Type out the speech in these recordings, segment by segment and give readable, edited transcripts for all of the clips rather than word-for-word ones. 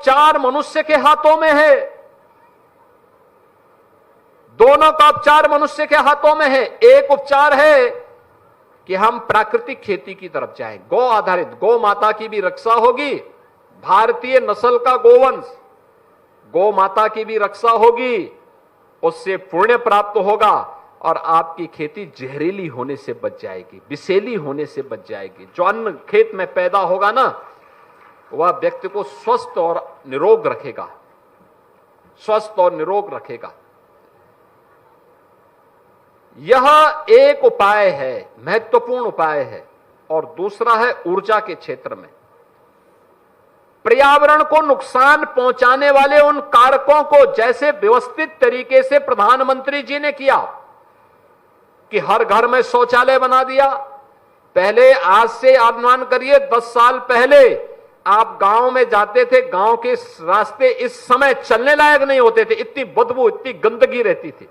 उपचार मनुष्य के हाथों में है, दोनों का उपचार मनुष्य के हाथों में है। एक उपचार है कि हम प्राकृतिक खेती की तरफ जाएं, गौ आधारित, गौ माता की भी रक्षा होगी, भारतीय नस्ल का गोवंश, गौ माता की भी रक्षा होगी, उससे पुण्य प्राप्त होगा और आपकी खेती जहरीली होने से बच जाएगी, विषैली होने से बच जाएगी। जो अन्न खेत में पैदा होगा ना, वह व्यक्ति को स्वस्थ और निरोग रखेगा, स्वस्थ और निरोग रखेगा। यह एक उपाय है, महत्वपूर्ण उपाय है। और दूसरा है ऊर्जा के क्षेत्र में पर्यावरण को नुकसान पहुंचाने वाले उन कारकों को, जैसे व्यवस्थित तरीके से प्रधानमंत्री जी ने किया कि हर घर में शौचालय बना दिया। पहले, आज से अनुमान करिए 10 साल पहले आप गांव में जाते थे, गांव के रास्ते इस समय चलने लायक नहीं होते थे, इतनी बदबू, इतनी गंदगी रहती थी,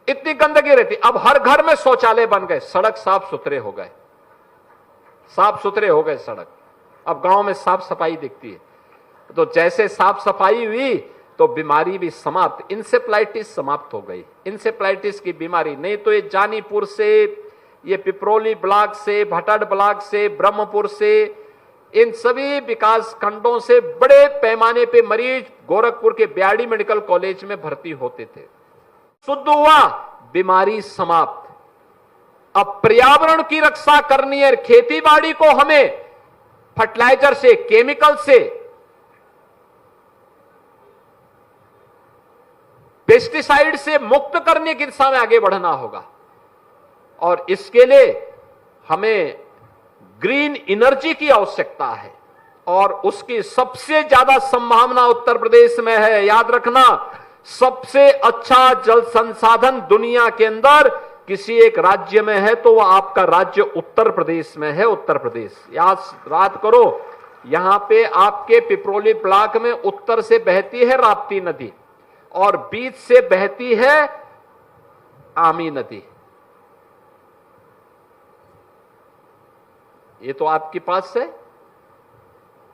इतनी गंदगी रहती। अब हर घर में शौचालय बन गए, सड़क साफ सुथरे हो गए, साफ सुथरे हो गए सड़क। अब गांव में साफ सफाई दिखती है। तो जैसे साफ सफाई हुई तो बीमारी भी समाप्त, इंसेफ्लाइटिस समाप्त हो गई। इंसेफ्लाइटिस की बीमारी नहीं तो ये जानीपुर से, ये पिपरोली ब्लॉक से, भटड़ ब्लॉक से, ब्रह्मपुर से, इन सभी विकास खंडों से बड़े पैमाने पे मरीज गोरखपुर के बीआरडी मेडिकल कॉलेज में भर्ती होते थे। शुद्ध हुआ, बीमारी समाप्त। अब पर्यावरण की रक्षा करनी है, खेती बाड़ी को हमें फर्टिलाइजर से, केमिकल से, पेस्टिसाइड से मुक्त करने की दिशा में आगे बढ़ना होगा। और इसके लिए हमें ग्रीन एनर्जी की आवश्यकता है और उसकी सबसे ज्यादा संभावना उत्तर प्रदेश में है। याद रखना, सबसे अच्छा जल संसाधन दुनिया के अंदर किसी एक राज्य में है तो वह आपका राज्य उत्तर प्रदेश में है, उत्तर प्रदेश। याद करो, यहां पे आपके पिपरोली ब्लॉक में उत्तर से बहती है राप्ती नदी और बीच से बहती है आमी नदी। ये तो आपके पास है।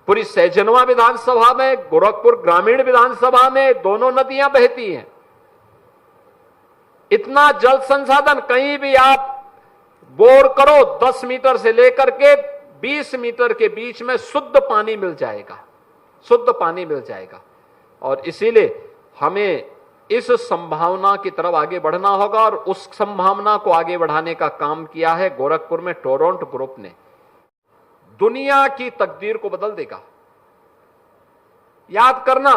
पूरी सहजनवा विधानसभा में, गोरखपुर ग्रामीण विधानसभा में दोनों नदियां बहती हैं। इतना जल संसाधन, कहीं भी आप बोर करो 10 मीटर से लेकर के 20 मीटर के बीच में शुद्ध पानी मिल जाएगा, शुद्ध पानी मिल जाएगा। और इसीलिए हमें इस संभावना की तरफ आगे बढ़ना होगा और उस संभावना को आगे बढ़ाने का काम किया है गोरखपुर में टोरंटो ग्रुप ने। दुनिया की तकदीर को बदल देगा। याद करना,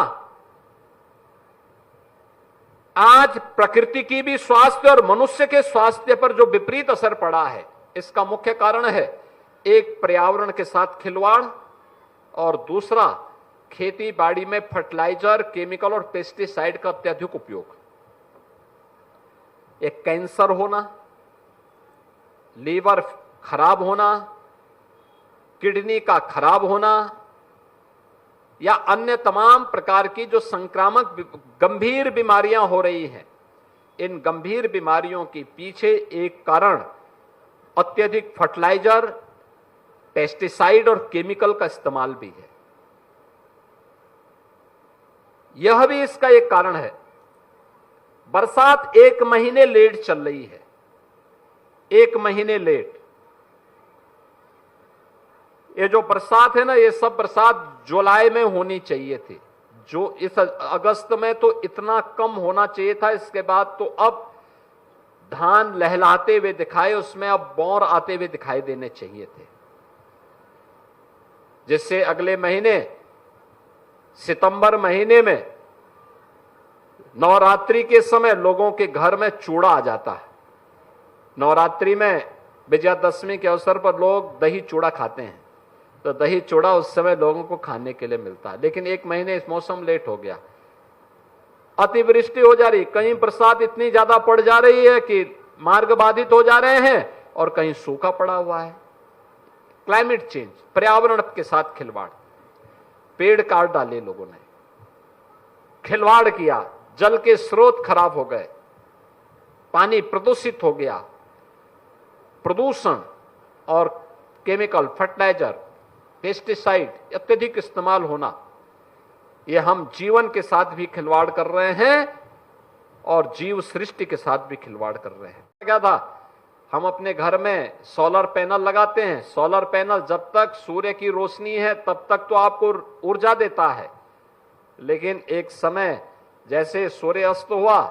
आज प्रकृति की भी स्वास्थ्य और मनुष्य के स्वास्थ्य पर जो विपरीत असर पड़ा है, इसका मुख्य कारण है एक पर्यावरण के साथ खिलवाड़ और दूसरा खेती बाड़ी में फर्टिलाइजर, केमिकल और पेस्टिसाइड का अत्यधिक उपयोग। एक कैंसर होना, लीवर खराब होना, किडनी का खराब होना या अन्य तमाम प्रकार की जो संक्रामक गंभीर बीमारियां हो रही हैं, इन गंभीर बीमारियों के पीछे एक कारण अत्यधिक फर्टिलाइजर, पेस्टिसाइड और केमिकल का इस्तेमाल भी है। यह भी इसका एक कारण है। बरसात 1 महीने लेट चल रही है, 1 महीने लेट। ये जो बरसात है ना, ये सब बरसात जुलाई में होनी चाहिए थी। जो इस अगस्त में तो इतना कम होना चाहिए था। इसके बाद तो अब धान लहलाते हुए दिखाए, उसमें अब बौर आते हुए दिखाई देने चाहिए थे, जिससे अगले महीने सितंबर महीने में नवरात्रि के समय लोगों के घर में चूड़ा आ जाता है। नवरात्रि में विजयादशमी के अवसर पर लोग दही चूड़ा खाते हैं, तो दही चूड़ा उस समय लोगों को खाने के लिए मिलता है। लेकिन 1 महीने इस मौसम लेट हो गया, अतिवृष्टि हो जा रही, कहीं बरसात इतनी ज्यादा पड़ जा रही है कि मार्ग बाधित हो जा रहे हैं और कहीं सूखा पड़ा हुआ है। क्लाइमेट चेंज, पर्यावरण के साथ खिलवाड़, पेड़ काट डाले लोगों ने, खिलवाड़ किया, जल के स्रोत खराब हो गए, पानी प्रदूषित हो गया। प्रदूषण और केमिकल, फर्टिलाइजर पेस्टिसाइड अत्यधिक इस्तेमाल होना, ये हम जीवन के साथ भी खिलवाड़ कर रहे हैं और जीव सृष्टि के साथ भी खिलवाड़ कर रहे हैं। क्या था, हम अपने घर में सोलर पैनल लगाते हैं। सोलर पैनल जब तक सूर्य की रोशनी है तब तक तो आपको ऊर्जा देता है, लेकिन एक समय जैसे सूर्य अस्त हुआ,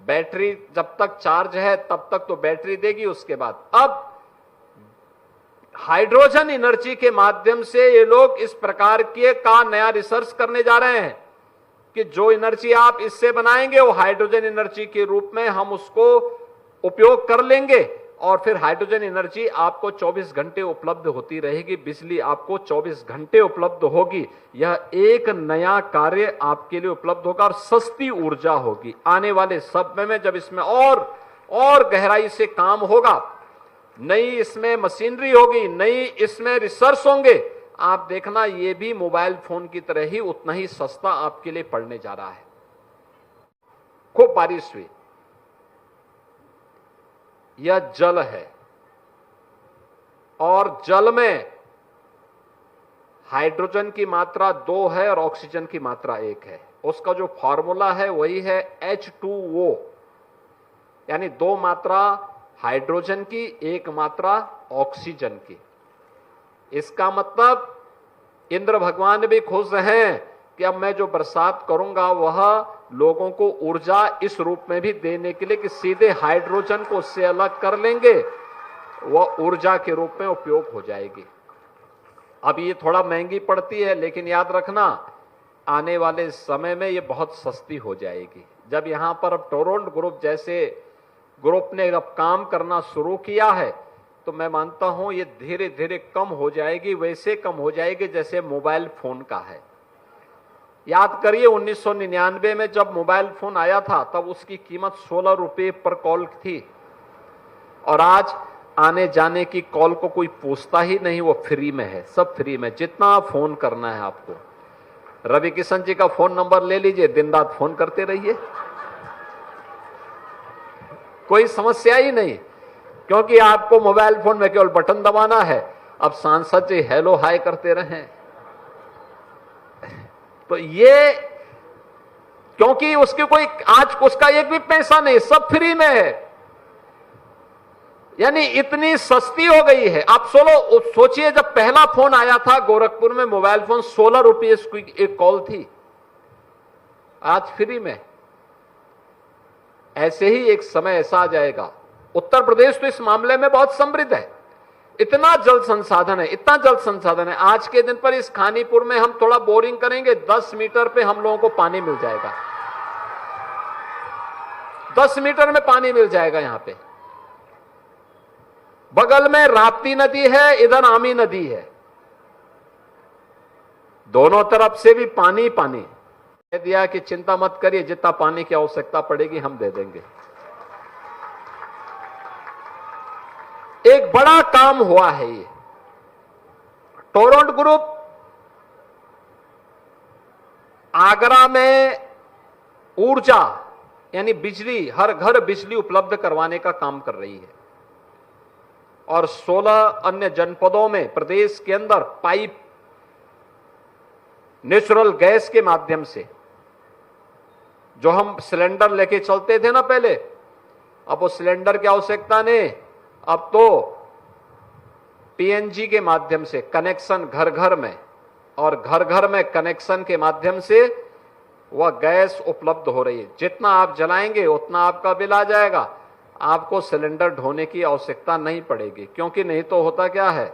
बैटरी जब तक चार्ज है तब तक तो बैटरी देगी। उसके बाद अब हाइड्रोजन एनर्जी के माध्यम से ये लोग इस प्रकार के का नया रिसर्च करने जा रहे हैं कि जो एनर्जी आप इससे बनाएंगे वो हाइड्रोजन एनर्जी के रूप में हम उसको उपयोग कर लेंगे और फिर हाइड्रोजन एनर्जी आपको 24 घंटे उपलब्ध होती रहेगी, बिजली आपको 24 घंटे उपलब्ध होगी। यह एक नया कार्य आपके लिए उपलब्ध होगा और सस्ती ऊर्जा होगी। आने वाले समय में जब इसमें और गहराई से काम होगा, नई इसमें मशीनरी होगी, नई इसमें रिसर्च होंगे, आप देखना ये भी मोबाइल फोन की तरह ही उतना ही सस्ता आपके लिए पड़ने जा रहा है। खूब बारिश हुई, यह जल है और जल में हाइड्रोजन की मात्रा 2 है और ऑक्सीजन की मात्रा 1 है। उसका जो फॉर्मूला है वही है H2O, यानी 2 मात्रा हाइड्रोजन की, 1 मात्रा ऑक्सीजन की। इसका मतलब इंद्र भगवान भी खुश हैं कि अब मैं जो बरसात करूंगा वह लोगों को ऊर्जा इस रूप में भी देने के लिए कि सीधे हाइड्रोजन को उससे अलग कर लेंगे, वह ऊर्जा के रूप में उपयोग हो जाएगी। अब ये थोड़ा महंगी पड़ती है, लेकिन याद रखना आने वाले समय में ये बहुत सस्ती हो जाएगी। जब यहां पर अब टोरंटो ग्रुप जैसे ग्रुप ने अब काम करना शुरू किया है तो मैं मानता हूं ये धीरे धीरे कम हो जाएगी, वैसे कम हो जाएगी जैसे मोबाइल फोन का है। याद करिए 1999 में जब मोबाइल फोन आया था तब उसकी कीमत 16 रुपए पर कॉल थी और आज आने जाने की कॉल को कोई पूछता ही नहीं, वो फ्री में है, सब फ्री में। जितना फोन करना है आपको, रवि किशन जी का फोन नंबर ले लीजिए, दिन रात फोन करते रहिए, कोई समस्या ही नहीं, क्योंकि आपको मोबाइल फोन में केवल बटन दबाना है। अब सांसद जी हेलो हाय करते रहें, तो ये क्योंकि उसकी कोई आज उसका एक भी पैसा नहीं, सब फ्री में है, यानी इतनी सस्ती हो गई है। आप सोचिए जब पहला फोन आया था गोरखपुर में मोबाइल फोन 16 रुपये एक कॉल थी, आज फ्री में। ऐसे ही एक समय ऐसा आ जाएगा। उत्तर प्रदेश तो इस मामले में बहुत समृद्ध है, इतना जल संसाधन है, इतना जल संसाधन है। आज के दिन पर इस खानीपुर में हम थोड़ा बोरिंग करेंगे, 10 मीटर पे हम लोगों को पानी मिल जाएगा, 10 मीटर में पानी मिल जाएगा। यहां पे बगल में राप्ती नदी है, इधर आमी नदी है, दोनों तरफ से भी पानी पानी। कह दिया कि चिंता मत करिए, जितना पानी की आवश्यकता पड़ेगी हम दे देंगे। एक बड़ा काम हुआ है ये। टोरंटो ग्रुप आगरा में ऊर्जा यानी बिजली, हर घर बिजली उपलब्ध करवाने का काम कर रही है और 16 अन्य जनपदों में प्रदेश के अंदर पाइप नेचुरल गैस के माध्यम से, जो हम सिलेंडर लेके चलते थे ना पहले, अब वो सिलेंडर की आवश्यकता नहीं, अब तो पीएनजी के माध्यम से कनेक्शन घर घर में, और घर घर में कनेक्शन के माध्यम से वह गैस उपलब्ध हो रही है। जितना आप जलाएंगे उतना आपका बिल आ जाएगा, आपको सिलेंडर ढोने की आवश्यकता नहीं पड़ेगी। क्योंकि नहीं तो होता क्या है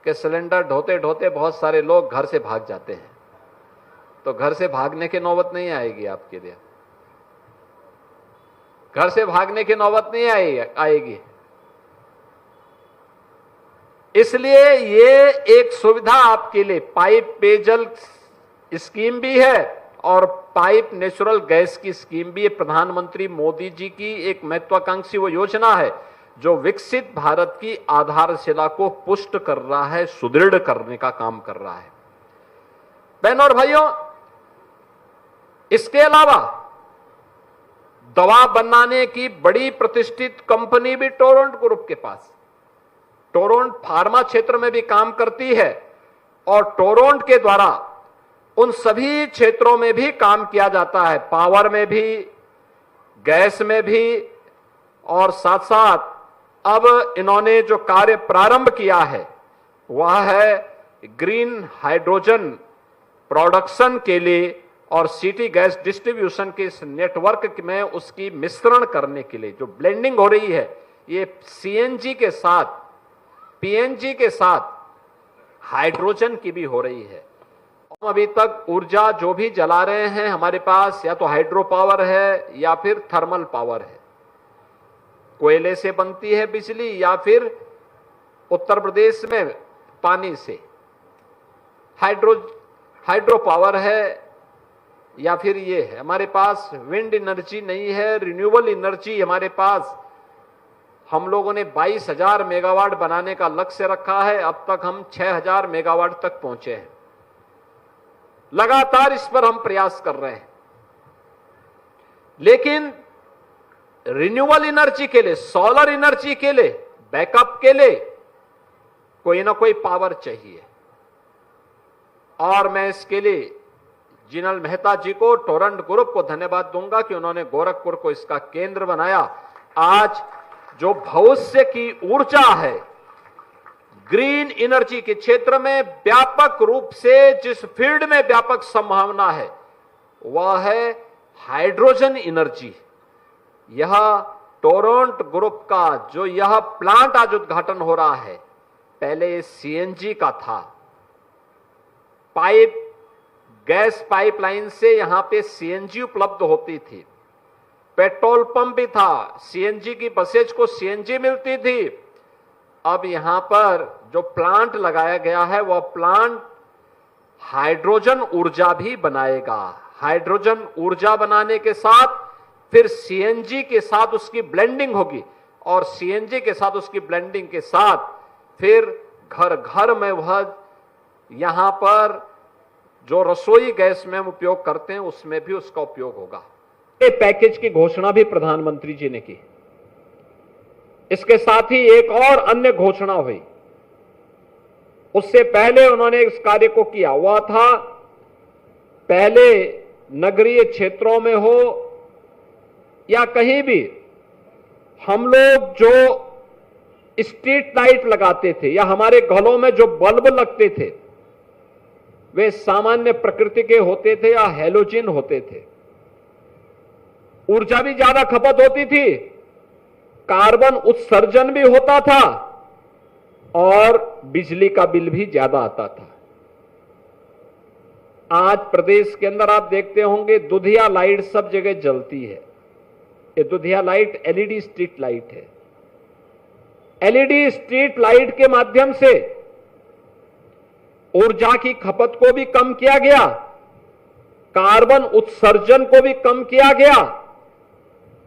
कि सिलेंडर ढोते ढोते बहुत सारे लोग घर से भाग जाते हैं, तो घर से भागने की नौबत नहीं आएगी आपके लिए, घर से भागने की नौबत नहीं आएगी। इसलिए ये एक सुविधा आपके लिए पाइप पेयजल स्कीम भी है और पाइप नेचुरल गैस की स्कीम भी है। प्रधानमंत्री मोदी जी की एक महत्वाकांक्षी वो योजना है जो विकसित भारत की आधारशिला को पुष्ट कर रहा है, सुदृढ़ करने का काम कर रहा है। बहनों और भाइयों, इसके अलावा दवा बनाने की बड़ी प्रतिष्ठित कंपनी भी टोरंटो ग्रुप के पास, टोरंटो फार्मा क्षेत्र में भी काम करती है और टोरंटो के द्वारा उन सभी क्षेत्रों में भी काम किया जाता है, पावर में भी, गैस में भी, और साथ साथ अब इन्होंने जो कार्य प्रारंभ किया है वह है ग्रीन हाइड्रोजन प्रोडक्शन के लिए और सिटी गैस डिस्ट्रीब्यूशन के इस नेटवर्क में उसकी मिश्रण करने के लिए जो ब्लेंडिंग हो रही है, ये सीएनजी के साथ, पीएनजी के साथ हाइड्रोजन की भी हो रही है। हम अभी तक ऊर्जा जो भी जला रहे हैं हमारे पास या तो हाइड्रो पावर है या फिर थर्मल पावर है, कोयले से बनती है बिजली या फिर उत्तर प्रदेश में पानी से हाइड्रो पावर है, या फिर ये है हमारे पास विंड एनर्जी नहीं है, रिन्यूएबल एनर्जी हमारे पास। हम लोगों ने 22,000 मेगावाट बनाने का लक्ष्य रखा है, अब तक हम 6,000 मेगावाट तक पहुंचे हैं। लगातार इस पर हम प्रयास कर रहे हैं, लेकिन रिन्यूएबल एनर्जी के लिए, सोलर एनर्जी के लिए, बैकअप के लिए कोई ना कोई पावर चाहिए। और मैं इसके लिए जिनल मेहता जी को, टोरंटो ग्रुप को धन्यवाद दूंगा कि उन्होंने गोरखपुर को इसका केंद्र बनाया। आज जो भविष्य की ऊर्जा है, ग्रीन एनर्जी के क्षेत्र में व्यापक रूप से जिस फील्ड में व्यापक संभावना है वह है हाइड्रोजन एनर्जी। यह टोरंटो ग्रुप का जो यह प्लांट आज उद्घाटन हो रहा है, पहले सीएनजी का था, गैस पाइपलाइन से यहां पे सीएनजी उपलब्ध होती थी, पेट्रोल पंप भी था, सीएनजी की बसेज को सीएनजी मिलती थी। अब यहां पर जो प्लांट लगाया गया है वह प्लांट हाइड्रोजन ऊर्जा भी बनाएगा। हाइड्रोजन ऊर्जा बनाने के साथ फिर सीएनजी के साथ उसकी ब्लेंडिंग होगी और सीएनजी के साथ उसकी ब्लेंडिंग के साथ फिर घर घर में वह यहां पर जो रसोई गैस में हम उपयोग करते हैं उसमें भी उसका उपयोग होगा। ये पैकेज की घोषणा भी प्रधानमंत्री जी ने की। इसके साथ ही एक और अन्य घोषणा हुई, उससे पहले उन्होंने इस कार्य को किया, वह था पहले नगरीय क्षेत्रों में हो या कहीं भी हम लोग जो स्ट्रीट लाइट लगाते थे या हमारे घरों में जो बल्ब लगते थे वे सामान्य प्रकृति के होते थे या हैलोजन होते थे। ऊर्जा भी ज्यादा खपत होती थी, कार्बन उत्सर्जन भी होता था और बिजली का बिल भी ज्यादा आता था। आज प्रदेश के अंदर आप देखते होंगे दुधिया लाइट सब जगह जलती है। ये दुधिया लाइट एलईडी स्ट्रीट लाइट है। एलईडी स्ट्रीट लाइट के माध्यम से ऊर्जा की खपत को भी कम किया गया, कार्बन उत्सर्जन को भी कम किया गया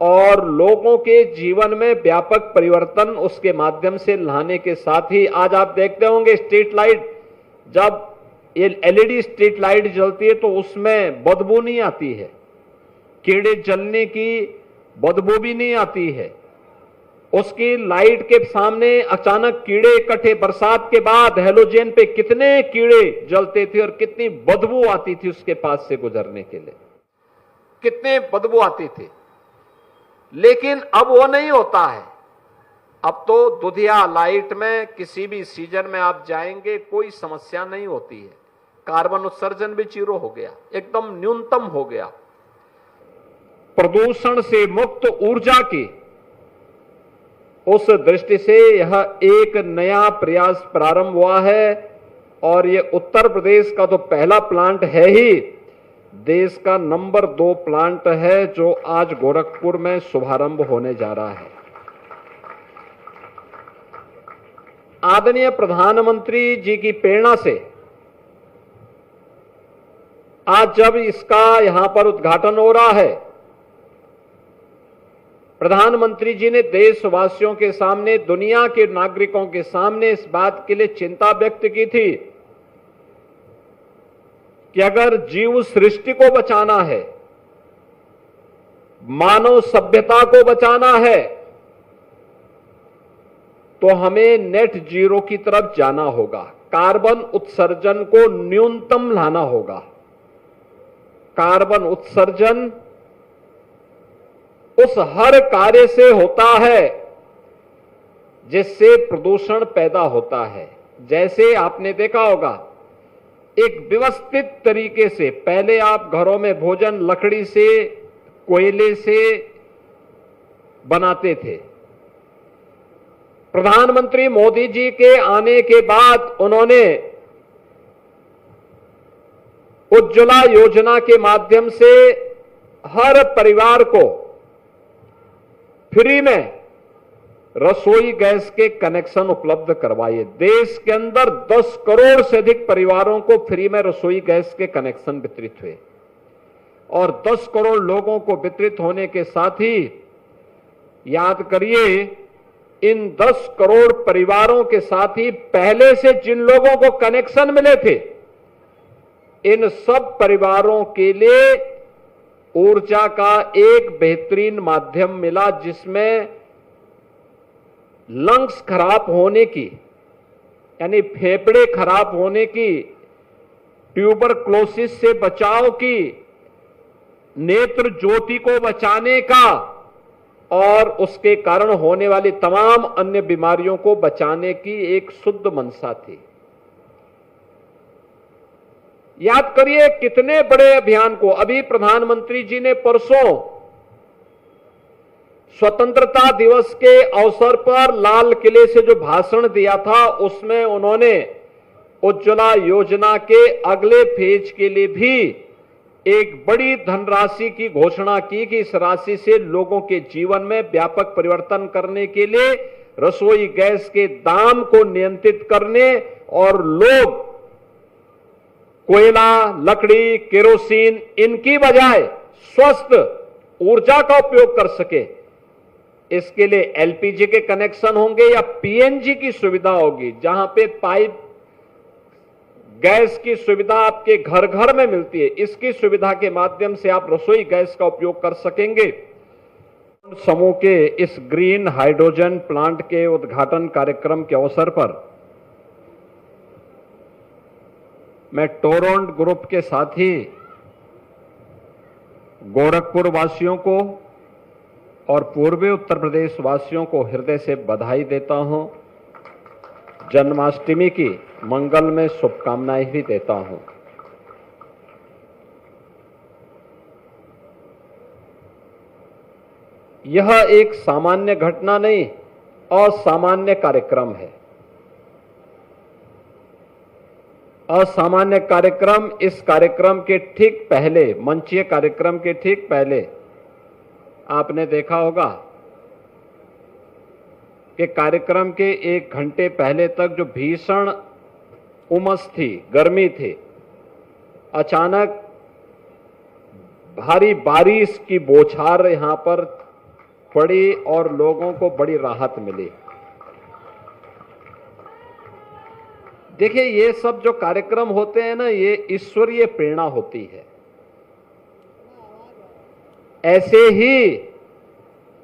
और लोगों के जीवन में व्यापक परिवर्तन उसके माध्यम से लाने के साथ ही आज आप देखते होंगे स्ट्रीट लाइट, जब ये एलईडी स्ट्रीट लाइट जलती है तो उसमें बदबू नहीं आती है, कीड़े जलने की बदबू भी नहीं आती है। उसकी लाइट के सामने अचानक कीड़े इकट्ठे, बरसात के बाद हेलोजन पे कितने कीड़े जलते थे और कितनी बदबू आती थी उसके पास से गुजरने के लिए, कितने बदबू आती थी। लेकिन अब वो नहीं होता है। अब तो दुधिया लाइट में किसी भी सीजन में आप जाएंगे कोई समस्या नहीं होती है, कार्बन उत्सर्जन भी जीरो हो गया, एकदम न्यूनतम हो गया। प्रदूषण से मुक्त ऊर्जा की उस दृष्टि से यह एक नया प्रयास प्रारंभ हुआ है और यह उत्तर प्रदेश का तो पहला प्लांट है ही, देश का नंबर 2 प्लांट है जो आज गोरखपुर में शुभारंभ होने जा रहा है। आदरणीय प्रधानमंत्री जी की प्रेरणा से आज जब इसका यहां पर उद्घाटन हो रहा है, प्रधानमंत्री जी ने देशवासियों के सामने, दुनिया के नागरिकों के सामने इस बात के लिए चिंता व्यक्त की थी कि अगर जीव सृष्टि को बचाना है, मानव सभ्यता को बचाना है, तो हमें नेट जीरो की तरफ जाना होगा, कार्बन उत्सर्जन को न्यूनतम लाना होगा। कार्बन उत्सर्जन उस हर कार्य से होता है जिससे प्रदूषण पैदा होता है। जैसे आपने देखा होगा, एक व्यवस्थित तरीके से पहले आप घरों में भोजन लकड़ी से, कोयले से बनाते थे। प्रधानमंत्री मोदी जी के आने के बाद उन्होंने उज्ज्वला योजना के माध्यम से हर परिवार को फ्री में रसोई गैस के कनेक्शन उपलब्ध करवाए। देश के अंदर 10 करोड़ से अधिक परिवारों को फ्री में रसोई गैस के कनेक्शन वितरित हुए और 10 करोड़ लोगों को वितरित होने के साथ ही याद करिए, इन 10 करोड़ परिवारों के साथ ही पहले से जिन लोगों को कनेक्शन मिले थे, इन सब परिवारों के लिए ऊर्जा का एक बेहतरीन माध्यम मिला, जिसमें लंग्स खराब होने की, यानी फेफड़े खराब होने की, ट्यूबरक्लोसिस से बचाव की, नेत्र ज्योति को बचाने का और उसके कारण होने वाली तमाम अन्य बीमारियों को बचाने की एक शुद्ध मंशा थी। याद करिए कितने बड़े अभियान को अभी प्रधानमंत्री जी ने परसों स्वतंत्रता दिवस के अवसर पर लाल किले से जो भाषण दिया था, उसमें उन्होंने उज्ज्वला योजना के अगले फेज के लिए भी एक बड़ी धनराशि की घोषणा की कि इस राशि से लोगों के जीवन में व्यापक परिवर्तन करने के लिए रसोई गैस के दाम को नियंत्रित करने और लोग कोयला, लकड़ी, केरोसिन इनकी बजाय स्वस्थ ऊर्जा का उपयोग कर सके, इसके लिए एलपीजी के कनेक्शन होंगे या पीएनजी की सुविधा होगी, जहां पे पाइप गैस की सुविधा आपके घर घर में मिलती है। इसकी सुविधा के माध्यम से आप रसोई गैस का उपयोग कर सकेंगे। समूह के इस ग्रीन हाइड्रोजन प्लांट के उद्घाटन कार्यक्रम के अवसर पर मैं टोरंट ग्रुप के साथ ही गोरखपुर वासियों को और पूर्वी उत्तर प्रदेश वासियों को हृदय से बधाई देता हूं। जन्माष्टमी की मंगलमय शुभकामनाएं भी देता हूं। यह एक सामान्य घटना नहीं, असामान्य कार्यक्रम है। असामान्य कार्यक्रम, इस कार्यक्रम के ठीक पहले, मंचीय कार्यक्रम के ठीक पहले आपने देखा होगा कि कार्यक्रम के 1 घंटे पहले तक जो भीषण उमस थी, गर्मी थी, अचानक भारी बारिश की बौछार यहां पर पड़ी और लोगों को बड़ी राहत मिली। देखिए, ये सब जो कार्यक्रम होते हैं ना, ये ईश्वरीय प्रेरणा होती है। ऐसे ही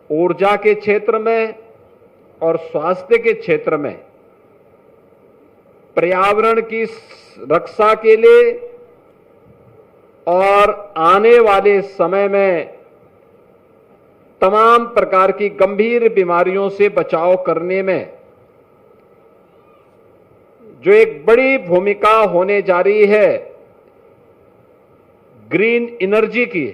ऊर्जा के क्षेत्र में और स्वास्थ्य के क्षेत्र में पर्यावरण की रक्षा के लिए और आने वाले समय में तमाम प्रकार की गंभीर बीमारियों से बचाव करने में जो एक बड़ी भूमिका होने जा रही है ग्रीन एनर्जी की,